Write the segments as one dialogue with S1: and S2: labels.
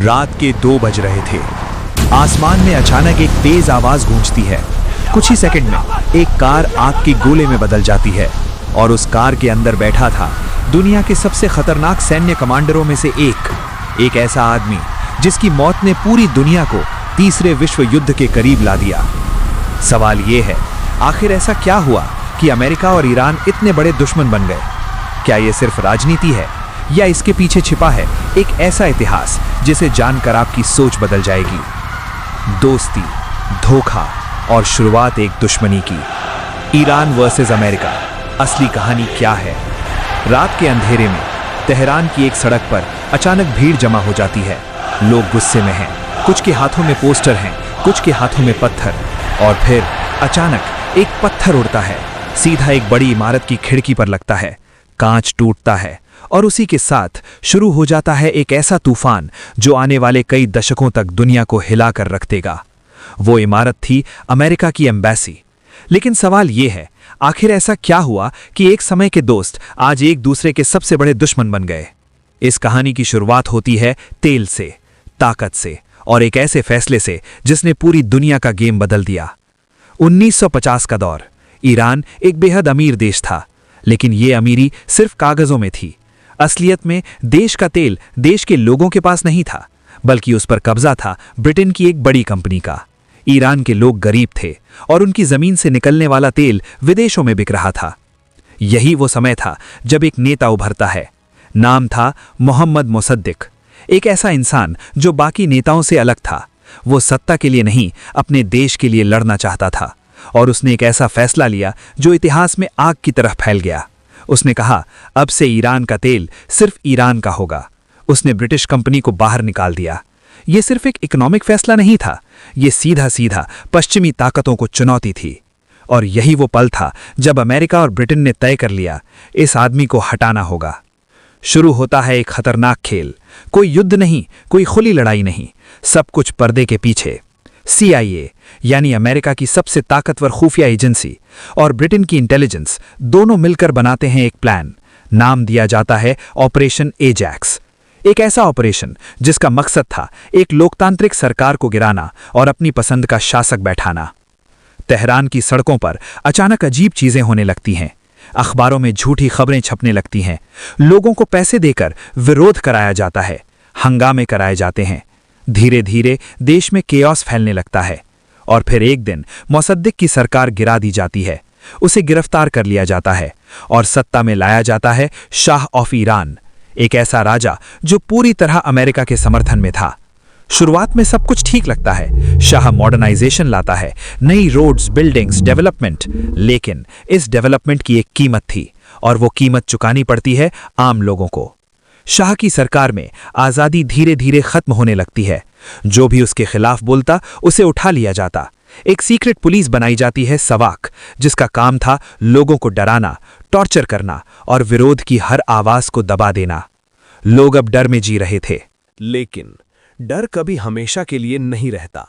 S1: रात के 2 बज रहे थे। आसमान में अचानक एक तेज आवाज गूंजती है। कुछ ही सेकंड में एक कार आग के गोले में बदल जाती है और उस कार के अंदर बैठा था दुनिया के सबसे खतरनाक सैन्य कमांडरों में से एक ऐसा आदमी जिसकी मौत ने पूरी दुनिया को तीसरे विश्व युद्ध के करीब ला दिया। सवाल ये है, आखिर ऐसा क्या हुआ कि अमेरिका और ईरान इतने बड़े दुश्मन बन गए? क्या ये सिर्फ राजनीति है या इसके पीछे छिपा है एक ऐसा इतिहास जिसे जानकर आपकी सोच बदल जाएगी? दोस्ती, धोखा और शुरुआत एक दुश्मनी की। ईरान वर्सेस अमेरिका, असली कहानी क्या है? रात के अंधेरे में तेहरान की एक सड़क पर अचानक भीड़ जमा हो जाती है। लोग गुस्से में हैं, कुछ के हाथों में पोस्टर हैं, कुछ के हाथों में पत्थर। और फिर अचानक एक पत्थर उड़ता है, सीधा एक बड़ी इमारत की खिड़की पर लगता है। कांच टूटता है और उसी के साथ शुरू हो जाता है एक ऐसा तूफान जो आने वाले कई दशकों तक दुनिया को हिला कर रख देगा। वो इमारत थी अमेरिका की एम्बेसी। लेकिन सवाल ये है, आखिर ऐसा क्या हुआ कि एक समय के दोस्त आज एक दूसरे के सबसे बड़े दुश्मन बन गए? इस कहानी की शुरुआत होती है तेल से, ताकत से और एक ऐसे फैसले से जिसने पूरी दुनिया का गेम बदल दिया। 1950 का दौर। ईरान एक बेहद अमीर देश था, लेकिन ये अमीरी सिर्फ कागजों में थी। असलियत में देश का तेल देश के लोगों के पास नहीं था, बल्कि उस पर कब्जा था ब्रिटेन की एक बड़ी कंपनी का। ईरान के लोग गरीब थे और उनकी जमीन से निकलने वाला तेल विदेशों में बिक रहा था। यही वो समय था जब एक नेता उभरता है। नाम था मोहम्मद मोसद्दिक। एक ऐसा इंसान जो बाकी नेताओं से अलग था। वो सत्ता के लिए नहीं, अपने देश के लिए लड़ना चाहता था। और उसने एक ऐसा फैसला लिया जो इतिहास में आग की तरह फैल गया। उसने कहा, अब से ईरान का तेल सिर्फ ईरान का होगा। उसने ब्रिटिश कंपनी को बाहर निकाल दिया। ये सिर्फ एक इकोनॉमिक फैसला नहीं था, ये सीधा सीधा पश्चिमी ताकतों को चुनौती थी। और यही वो पल था जब अमेरिका और ब्रिटेन ने तय कर लिया, इस आदमी को हटाना होगा। शुरू होता है एक खतरनाक खेल। कोई युद्ध नहीं, कोई खुली लड़ाई नहीं, सब कुछ पर्दे के पीछे। CIA यानी अमेरिका की सबसे ताकतवर खुफिया एजेंसी और ब्रिटेन की इंटेलिजेंस दोनों मिलकर बनाते हैं एक प्लान। नाम दिया जाता है ऑपरेशन एजैक्स। एक ऐसा ऑपरेशन जिसका मकसद था एक लोकतांत्रिक सरकार को गिराना और अपनी पसंद का शासक बैठाना। तेहरान की सड़कों पर अचानक अजीब चीजें होने लगती हैं। अखबारों में झूठी खबरें छपने लगती हैं। लोगों को पैसे देकर विरोध कराया जाता है, हंगामे कराए जाते हैं। धीरे धीरे देश में केओस फैलने लगता है। और फिर एक दिन मोसद्दिक की सरकार गिरा दी जाती है। उसे गिरफ्तार कर लिया जाता है और सत्ता में लाया जाता है शाह ऑफ ईरान, एक ऐसा राजा जो पूरी तरह अमेरिका के समर्थन में था। शुरुआत में सब कुछ ठीक लगता है। शाह मॉडर्नाइजेशन लाता है, नई रोड्स, बिल्डिंग्स, डेवलपमेंट। लेकिन इस डेवलपमेंट की एक कीमत थी और वो कीमत चुकानी पड़ती है आम लोगों को। शाह की सरकार में आज़ादी धीरे धीरे खत्म होने लगती है। जो भी उसके खिलाफ बोलता उसे उठा लिया जाता। एक सीक्रेट पुलिस बनाई जाती है, सवाक, जिसका काम था लोगों को डराना, टॉर्चर करना और विरोध की हर आवाज को दबा देना। लोग अब डर में जी रहे थे।
S2: लेकिन डर कभी हमेशा के लिए नहीं रहता।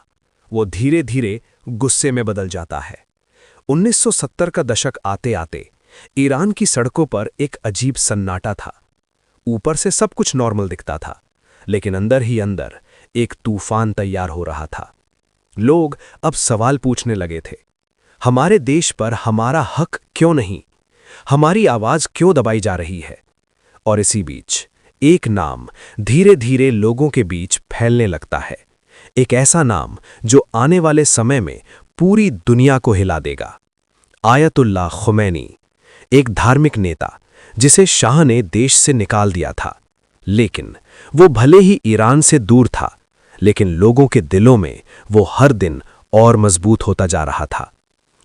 S2: वो धीरे धीरे गुस्से में बदल जाता है। 1970 का दशक आते आते ईरान की सड़कों पर एक अजीब सन्नाटा था। ऊपर से सब कुछ नॉर्मल दिखता था, लेकिन अंदर ही अंदर एक तूफान तैयार हो रहा था। लोग अब सवाल पूछने लगे थे, हमारे देश पर हमारा हक क्यों नहीं? हमारी आवाज क्यों दबाई जा रही है? और इसी बीच एक नाम धीरे धीरे लोगों के बीच फैलने लगता है। एक ऐसा नाम जो आने वाले समय में पूरी दुनिया को हिला देगा। आयतुल्लाह खुमैनी, एक धार्मिक नेता जिसे शाह ने देश से निकाल दिया था। लेकिन वो भले ही ईरान से दूर था, लेकिन लोगों के दिलों में वो हर दिन और मजबूत होता जा रहा था।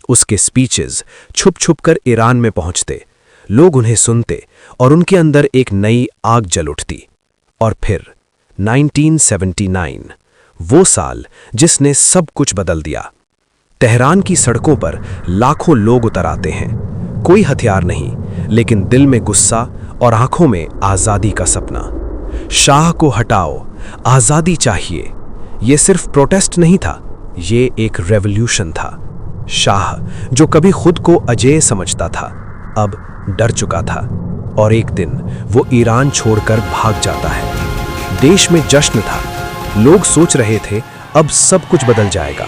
S2: उसके स्पीचेस छुप छुप कर ईरान में पहुंचते, लोग उन्हें सुनते और उनके अंदर एक नई आग जल उठती। और फिर 1979, वो साल जिसने सब कुछ बदल दिया। तेहरान की सड़कों पर लाखों लोग उतर आते हैं। कोई हथियार नहीं, लेकिन दिल में गुस्सा और आंखों में आजादी का सपना। शाह को हटाओ, आजादी चाहिए। यह सिर्फ प्रोटेस्ट नहीं था, ये एक रेवोल्यूशन था। शाह, जो कभी खुद को अजेय समझता था, अब डर चुका था। और एक दिन वो ईरान छोड़कर भाग जाता है। देश में जश्न था, लोग सोच रहे थे अब सब कुछ बदल जाएगा,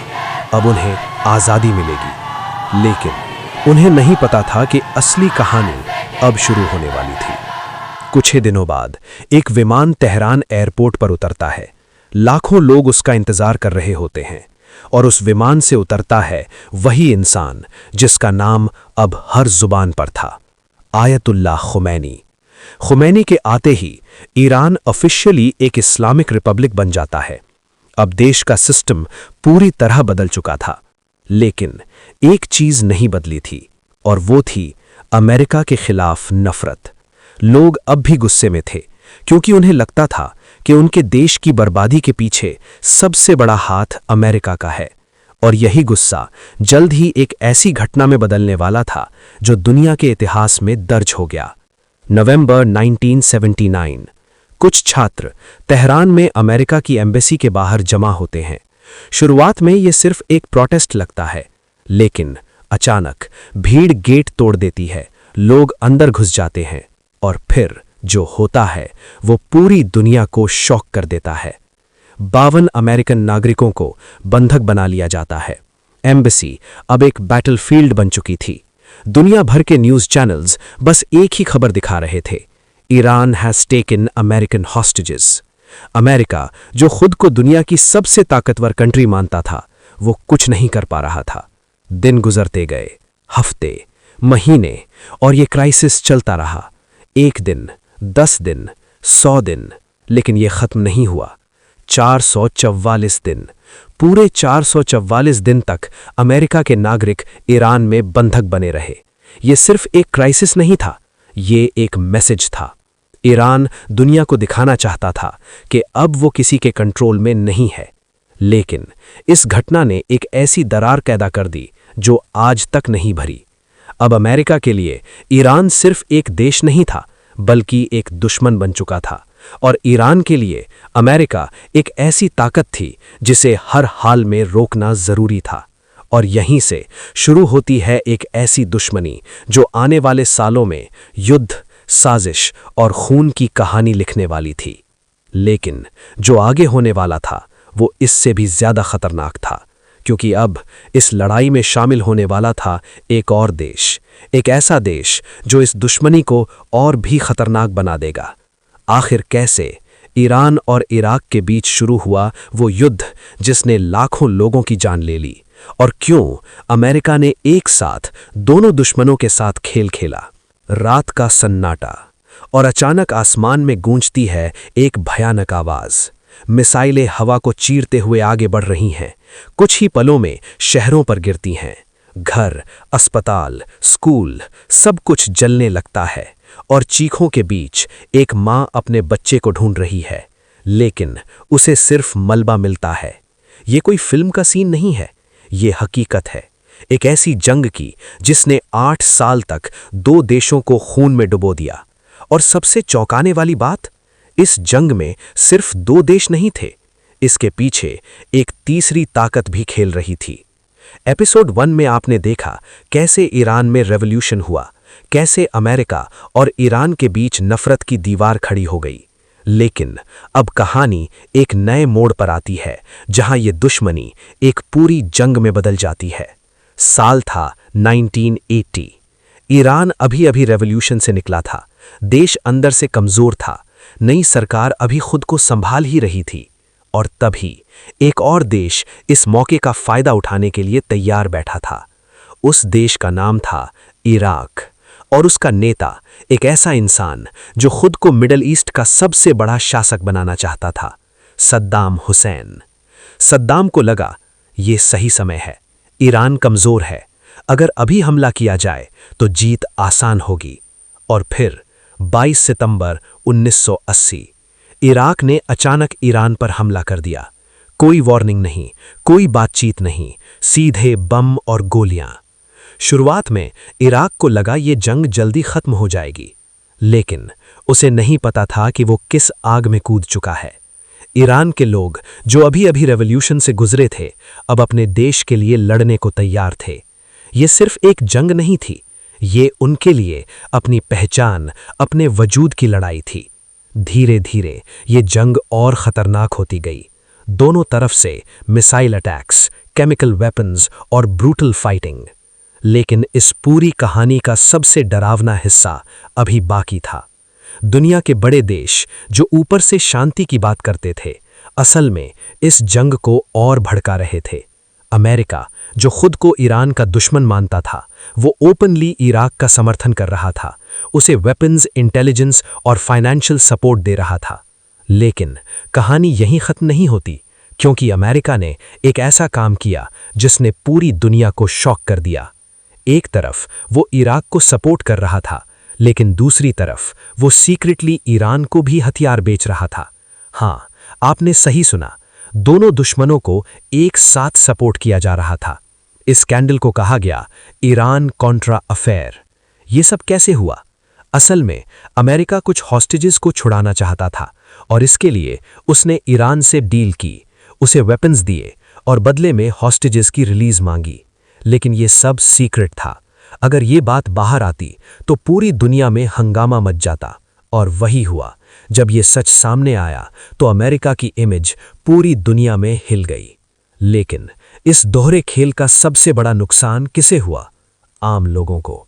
S2: अब उन्हें आज़ादी मिलेगी। लेकिन उन्हें नहीं पता था कि असली कहानी अब शुरू होने वाली थी। कुछ ही दिनों बाद एक विमान तेहरान एयरपोर्ट पर उतरता है। लाखों लोग उसका इंतजार कर रहे होते हैं और उस विमान से उतरता है वही इंसान जिसका नाम अब हर जुबान पर था, आयतुल्लाह खुमैनी। खुमैनी के आते ही ईरान ऑफिशियली एक इस्लामिक रिपब्लिक बन जाता है। अब देश का सिस्टम पूरी तरह बदल चुका था, लेकिन एक चीज नहीं बदली थी और वो थी अमेरिका के खिलाफ नफरत। लोग अब भी गुस्से में थे क्योंकि उन्हें लगता था कि उनके देश की बर्बादी के पीछे सबसे बड़ा हाथ अमेरिका का है, और यही गुस्सा जल्द ही एक ऐसी घटना में बदलने वाला था जो दुनिया के इतिहास में दर्ज हो गया। नवंबर 1979, कुछ छात्र तेहरान में अमेरिका की एम्बेसी के बाहर जमा होते हैं। शुरुआत में यह सिर्फ एक प्रोटेस्ट लगता है, लेकिन अचानक भीड़ गेट तोड़ देती है, लोग अंदर घुस जाते हैं और फिर जो होता है वो पूरी दुनिया को शॉक कर देता है। 52 अमेरिकन नागरिकों को बंधक बना लिया जाता है। एम्बेसी अब एक बैटलफील्ड बन चुकी थी। दुनिया भर के न्यूज़ चैनल्स बस एक ही खबर दिखा रहे थे, Iran has taken American hostages. America, जो खुद को दुनिया की सबसे ताकतवर कंट्री मानता था, वो कुछ नहीं कर पा रहा था। दिन गुजरते गए, हफ्ते, महीने, और ये क्राइसिस चलता रहा। 1 दिन, 10 दिन, 100 दिन, लेकिन ये खत्म नहीं हुआ। 444 दिन, पूरे 444 दिन तक अमेरिका के नागरिक ईरान में बंधक बने रहे। ये सिर्फ एक क्राइसिस नहीं था, ये एक मैसेज था। ईरान दुनिया को दिखाना चाहता था कि अब वो किसी के कंट्रोल में नहीं है। लेकिन इस घटना ने एक ऐसी दरार पैदा कर दी जो आज तक नहीं भरी। अब अमेरिका के लिए ईरान सिर्फ एक देश नहीं था, बल्कि एक दुश्मन बन चुका था, और ईरान के लिए अमेरिका एक ऐसी ताकत थी जिसे हर हाल में रोकना जरूरी था। और यहीं से शुरू होती है एक ऐसी दुश्मनी जो आने वाले सालों में युद्ध, साजिश और खून की कहानी लिखने वाली थी। लेकिन जो आगे होने वाला था वो इससे भी ज्यादा खतरनाक था, क्योंकि अब इस लड़ाई में शामिल होने वाला था एक और देश, एक ऐसा देश जो इस दुश्मनी को और भी खतरनाक बना देगा। आखिर कैसे ईरान और इराक के बीच शुरू हुआ वो युद्ध जिसने लाखों लोगों की जान ले ली, और क्यों अमेरिका ने एक साथ दोनों दुश्मनों के साथ खेल खेला। रात का सन्नाटा, और अचानक आसमान में गूंजती है एक भयानक आवाज। मिसाइलें हवा को चीरते हुए आगे बढ़ रही हैं। कुछ ही पलों में शहरों पर गिरती हैं। घर, अस्पताल, स्कूल, सब कुछ जलने लगता है, और चीखों के बीच एक माँ अपने बच्चे को ढूंढ रही है, लेकिन उसे सिर्फ मलबा मिलता है। ये कोई फिल्म का सीन नहीं है, ये हकीकत है, एक ऐसी जंग की जिसने 8 साल तक 2 देशों को खून में डुबो दिया। और सबसे चौंकाने वाली बात, इस जंग में सिर्फ 2 देश नहीं थे, इसके पीछे एक तीसरी ताकत भी खेल रही थी। एपिसोड 1 में आपने देखा कैसे ईरान में रेवोल्यूशन हुआ, कैसे अमेरिका और ईरान के बीच नफरत की दीवार खड़ी हो गई। लेकिन अब कहानी एक नए मोड़ पर आती है, जहां ये दुश्मनी एक पूरी जंग में बदल जाती है। साल था 1980। ईरान अभी अभी रेवोल्यूशन से निकला था, देश अंदर से कमजोर था, नई सरकार अभी खुद को संभाल ही रही थी। और तभी एक और देश इस मौके का फायदा उठाने के लिए तैयार बैठा था। उस देश का नाम था इराक, और उसका नेता एक ऐसा इंसान जो खुद को मिडल ईस्ट का सबसे बड़ा शासक बनाना चाहता था, सद्दाम हुसैन। सद्दाम को लगा ये सही समय है, ईरान कमजोर है, अगर अभी हमला किया जाए तो जीत आसान होगी। और फिर 22 सितंबर 1980 इराक ने अचानक ईरान पर हमला कर दिया। कोई वार्निंग नहीं, कोई बातचीत नहीं, सीधे बम और गोलियां। शुरुआत में इराक को लगा ये जंग जल्दी खत्म हो जाएगी, लेकिन उसे नहीं पता था कि वो किस आग में कूद चुका है। ईरान के लोग जो अभी अभी रेवोल्यूशन से गुजरे थे, अब अपने देश के लिए लड़ने को तैयार थे। ये सिर्फ एक जंग नहीं थी, ये उनके लिए अपनी पहचान, अपने वजूद की लड़ाई थी। धीरे धीरे ये जंग और खतरनाक होती गई। दोनों तरफ से मिसाइल अटैक्स, केमिकल वेपन्स और ब्रूटल फाइटिंग। लेकिन इस पूरी कहानी का सबसे डरावना हिस्सा अभी बाकी था। दुनिया के बड़े देश जो ऊपर से शांति की बात करते थे, असल में इस जंग को और भड़का रहे थे। अमेरिका, जो खुद को ईरान का दुश्मन मानता था, वो ओपनली इराक का समर्थन कर रहा था, उसे वेपन्स, इंटेलिजेंस और फाइनेंशियल सपोर्ट दे रहा था। लेकिन कहानी यहीं खत्म नहीं होती, क्योंकि अमेरिका ने एक ऐसा काम किया जिसने पूरी दुनिया को शॉक कर दिया। एक तरफ वो इराक को सपोर्ट कर रहा था, लेकिन दूसरी तरफ वो सीक्रेटली ईरान को भी हथियार बेच रहा था। हाँ, आपने सही सुना, दोनों दुश्मनों को एक साथ सपोर्ट किया जा रहा था। इस स्कैंडल को कहा गया ईरान कॉन्ट्रा अफेयर। ये सब कैसे हुआ? असल में अमेरिका कुछ हॉस्टेजेस को छुड़ाना चाहता था और इसके लिए उसने ईरान से डील की, उसे वेपन्स दिए और बदले में हॉस्टेजेस की रिलीज मांगी। लेकिन ये सब सीक्रेट था। अगर ये बात बाहर आती तो पूरी दुनिया में हंगामा मच जाता। और वही हुआ। जब ये सच सामने आया तो अमेरिका की इमेज पूरी दुनिया में हिल गई। लेकिन इस दोहरे खेल का सबसे बड़ा नुकसान किसे हुआ? आम लोगों को।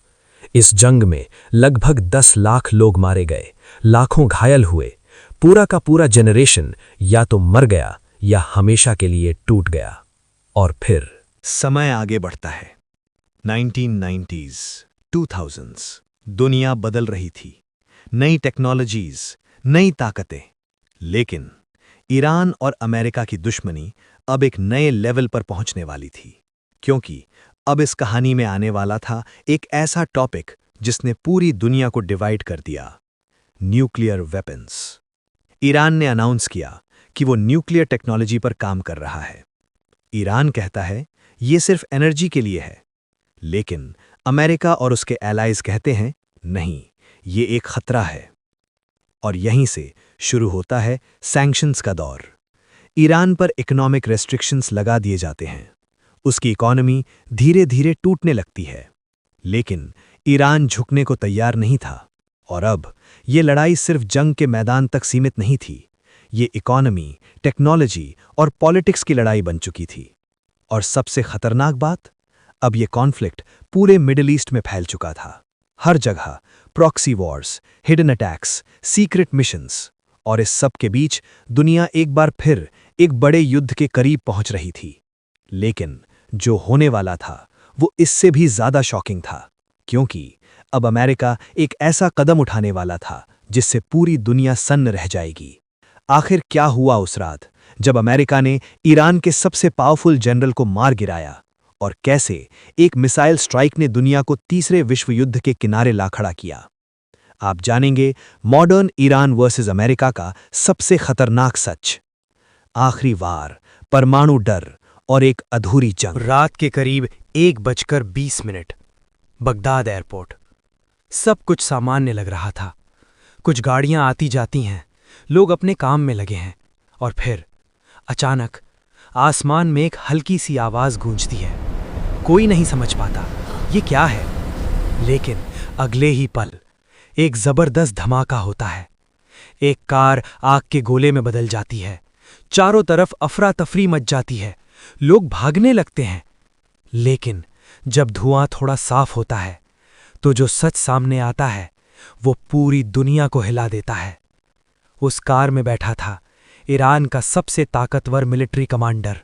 S2: इस जंग में लगभग 10 लाख लोग मारे गए, लाखों घायल हुए। पूरा का पूरा जनरेशन या तो मर गया या हमेशा के लिए टूट गया। और फिर
S1: समय आगे बढ़ता है। 1990s, 2000s, दुनिया बदल रही थी। नई टेक्नोलॉजीज, नई ताकतें। लेकिन ईरान और अमेरिका की दुश्मनी अब एक नए लेवल पर पहुंचने वाली थी, क्योंकि अब इस कहानी में आने वाला था एक ऐसा टॉपिक जिसने पूरी दुनिया को डिवाइड कर दिया, न्यूक्लियर वेपन्स। ईरान ने अनाउंस किया कि वो न्यूक्लियर टेक्नोलॉजी पर काम कर रहा है। ईरान कहता है ये सिर्फ एनर्जी के लिए है, लेकिन अमेरिका और उसके एलाइज कहते हैं नहीं, ये एक खतरा है। और यहीं से शुरू होता है सैंक्शंस का दौर। ईरान पर इकोनॉमिक रेस्ट्रिक्शंस लगा दिए जाते हैं, उसकी इकोनॉमी धीरे धीरे टूटने लगती है। लेकिन ईरान झुकने को तैयार नहीं था। और अब ये लड़ाई सिर्फ जंग के मैदान तक सीमित नहीं थी, ये इकोनॉमी, टेक्नोलॉजी और पॉलिटिक्स की लड़ाई बन चुकी थी। और सबसे खतरनाक बात, अब ये कॉन्फ्लिक्ट पूरे मिडिल ईस्ट में फैल चुका था। हर जगह proxy Wars, hidden attacks, secret missions, और इस सब के बीच दुनिया एक बार फिर एक बड़े युद्ध के करीब पहुंच रही थी। लेकिन जो होने वाला था वो इससे भी ज्यादा शॉकिंग था, क्योंकि अब अमेरिका एक ऐसा कदम उठाने वाला था जिससे पूरी दुनिया सन्न रह जाएगी। आखिर क्या हुआ उस रात जब अमेरिका ने ईरान के सबसे पावरफुल जनरल को मार गिराया, और कैसे एक मिसाइल स्ट्राइक ने दुनिया को तीसरे विश्व युद्ध के किनारे ला खड़ा किया? आप जानेंगे मॉडर्न ईरान वर्सेस अमेरिका का सबसे खतरनाक सच। आखिरी वार, परमाणु डर और एक अधूरी जंग।
S3: रात के करीब 1:20, बगदाद एयरपोर्ट। सब कुछ सामान्य लग रहा था। कुछ गाड़ियां आती जाती हैं, लोग अपने काम में लगे हैं। और फिर अचानक आसमान में एक हल्की सी आवाज गूंजती है। कोई नहीं समझ पाता ये क्या है, लेकिन अगले ही पल एक जबरदस्त धमाका होता है। एक कार आग के गोले में बदल जाती है। चारों तरफ अफरा तफरी मच जाती है, लोग भागने लगते हैं। लेकिन जब धुआं थोड़ा साफ होता है तो जो सच सामने आता है वो पूरी दुनिया को हिला देता है। उस कार में बैठा था ईरान का सबसे ताकतवर मिलिट्री कमांडर,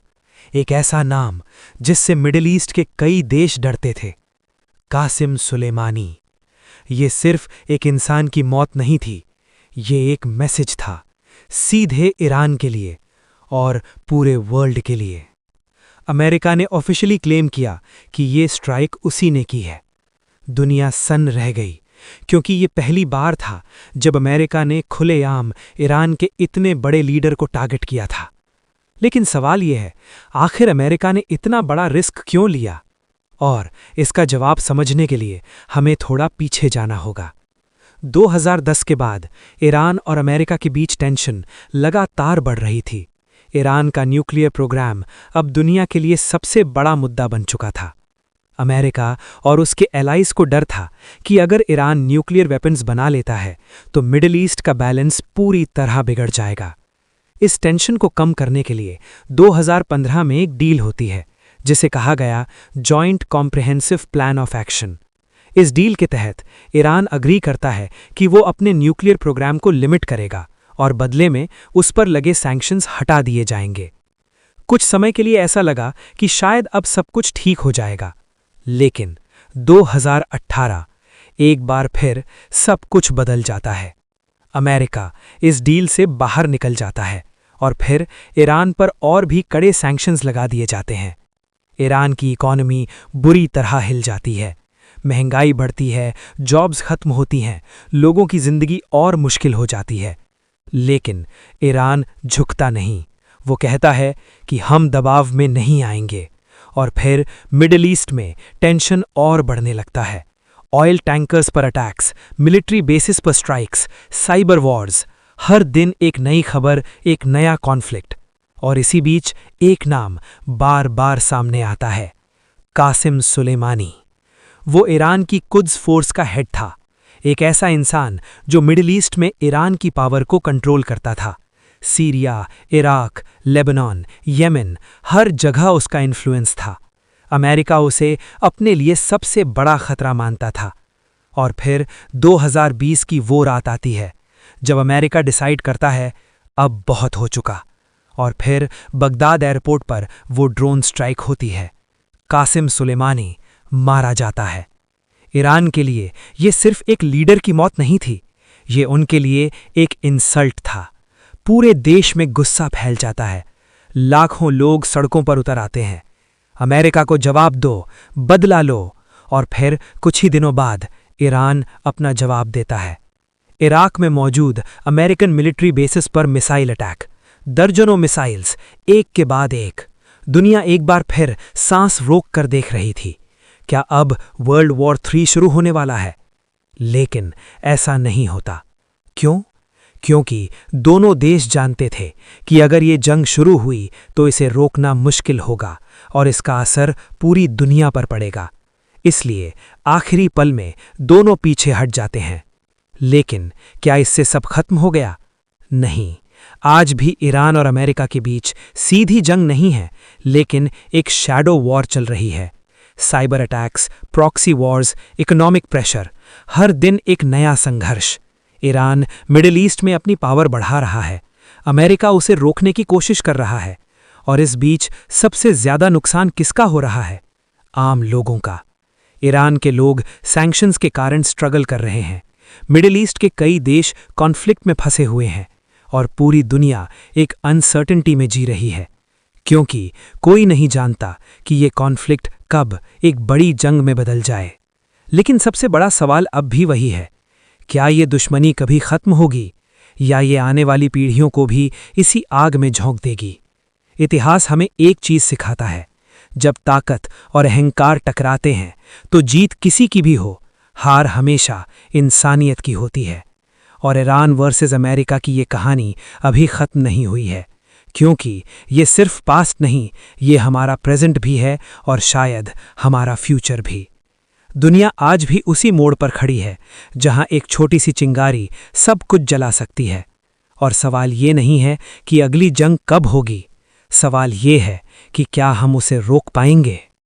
S3: एक ऐसा नाम जिससे मिडिल ईस्ट के कई देश डरते थे, कासिम सुलेमानी। ये सिर्फ एक इंसान की मौत नहीं थी, ये एक मैसेज था, सीधे ईरान के लिए और पूरे वर्ल्ड के लिए। अमेरिका ने ऑफिशियली क्लेम किया कि ये स्ट्राइक उसी ने की है। दुनिया सन्न रह गई, क्योंकि ये पहली बार था जब अमेरिका ने खुलेआम ईरान के इतने बड़े लीडर को टारगेट किया था। लेकिन सवाल यह है, आखिर अमेरिका ने इतना बड़ा रिस्क क्यों लिया? और इसका जवाब समझने के लिए हमें थोड़ा पीछे जाना होगा। 2010 के बाद ईरान और अमेरिका के बीच टेंशन लगातार बढ़ रही थी। ईरान का न्यूक्लियर प्रोग्राम अब दुनिया के लिए सबसे बड़ा मुद्दा बन चुका था। अमेरिका और उसके एलाइज को डर था कि अगर ईरान न्यूक्लियर वेपन्स बना लेता है तो मिडिल ईस्ट का बैलेंस पूरी तरह बिगड़ जाएगा। इस टेंशन को कम करने के लिए 2015 में एक डील होती है जिसे कहा गया joint comprehensive plan of action. इस डील के तहत ईरान अग्री करता है कि वो अपने न्यूक्लियर प्रोग्राम को लिमिट करेगा और बदले में उस पर लगे सैंक्शंस हटा दिए जाएंगे। कुछ समय के लिए ऐसा लगा कि शायद अब सब कुछ ठीक हो जाएगा, लेकिन 2018 एक बार फिर सब कुछ बदल जाता है। अमेरिका इस डील से बाहर निकल जाता है और फिर ईरान पर और भी कड़े सैंक्शंस लगा दिए जाते हैं। ईरान की इकॉनमी बुरी तरह हिल जाती है, महंगाई बढ़ती है, जॉब्स खत्म होती हैं, लोगों की जिंदगी और मुश्किल हो जाती है। लेकिन ईरान झुकता नहीं। वो कहता है कि हम दबाव में नहीं आएंगे। और फिर मिडिल ईस्ट में टेंशन और बढ़ने लगता है। ऑयल टैंकर्स पर अटैक्स, मिलिट्री बेसिस पर स्ट्राइक्स, साइबर वॉर्स, हर दिन एक नई खबर, एक नया कॉन्फ्लिक्ट। और इसी बीच एक नाम बार बार सामने आता है, कासिम सुलेमानी। वो ईरान की कुद्स फोर्स का हेड था, एक ऐसा इंसान जो मिडिल ईस्ट में ईरान की पावर को कंट्रोल करता था। सीरिया, इराक, लेबनान, येमेन, हर जगह उसका इन्फ्लुएंस था। अमेरिका उसे अपने लिए सबसे बड़ा खतरा मानता था। और फिर 2020 की वो रात आती है जब अमेरिका डिसाइड करता है अब बहुत हो चुका। और फिर बगदाद एयरपोर्ट पर वो ड्रोन स्ट्राइक होती है। कासिम सुलेमानी मारा जाता है। ईरान के लिए ये सिर्फ एक लीडर की मौत नहीं थी, ये उनके लिए एक इंसल्ट था। पूरे देश में गुस्सा फैल जाता है, लाखों लोग सड़कों पर उतर आते हैं। अमेरिका को जवाब दो, बदला लो। और फिर कुछ ही दिनों बाद ईरान अपना जवाब देता है। इराक में मौजूद अमेरिकन मिलिट्री बेसिस पर मिसाइल अटैक, दर्जनों मिसाइल्स एक के बाद एक। दुनिया एक बार फिर सांस रोक कर देख रही थी, क्या अब वर्ल्ड वॉर 3 शुरू होने वाला है? लेकिन ऐसा नहीं होता। क्यों? क्योंकि दोनों देश जानते थे कि अगर ये जंग शुरू हुई तो इसे रोकना मुश्किल होगा और इसका असर पूरी दुनिया पर पड़ेगा। इसलिए आखिरी पल में दोनों पीछे हट जाते हैं। लेकिन क्या इससे सब खत्म हो गया? नहीं। आज भी ईरान और अमेरिका के बीच सीधी जंग नहीं है, लेकिन एक शैडो वॉर चल रही है। Cyber attacks, proxy wars, economic pressure, हर दिन एक नया संघर्ष। ईरान मिडिल ईस्ट में अपनी पावर बढ़ा रहा है, अमेरिका उसे रोकने की कोशिश कर रहा है। और इस बीच सबसे ज्यादा नुकसान किसका हो रहा है? आम लोगों का। ईरान के लोग सैंक्शंस के कारण स्ट्रगल कर रहे हैं। मिडिल ईस्ट के कई देश कॉन्फ्लिक्ट में फंसे हुए हैं और पूरी दुनिया एक अनसर्टेनिटी में जी रही है, क्योंकि कोई नहीं जानता कि ये कॉन्फ्लिक्ट कब एक बड़ी जंग में बदल जाए। लेकिन सबसे बड़ा सवाल अब भी वही है, क्या ये दुश्मनी कभी खत्म होगी या ये आने वाली पीढ़ियों को भी इसी आग में झोंक देगी? इतिहास हमें एक चीज सिखाता है, जब ताकत और अहंकार टकराते हैं तो जीत किसी की भी हो, हार हमेशा इंसानियत की होती है। और ईरान वर्सेस अमेरिका की ये कहानी अभी खत्म नहीं हुई है, क्योंकि ये सिर्फ पास्ट नहीं, ये हमारा प्रेजेंट भी है और शायद हमारा फ्यूचर भी। दुनिया आज भी उसी मोड़ पर खड़ी है जहां एक छोटी सी चिंगारी सब कुछ जला सकती है। और सवाल ये नहीं है कि अगली जंग कब होगी, सवाल ये है कि क्या हम उसे रोक पाएंगे।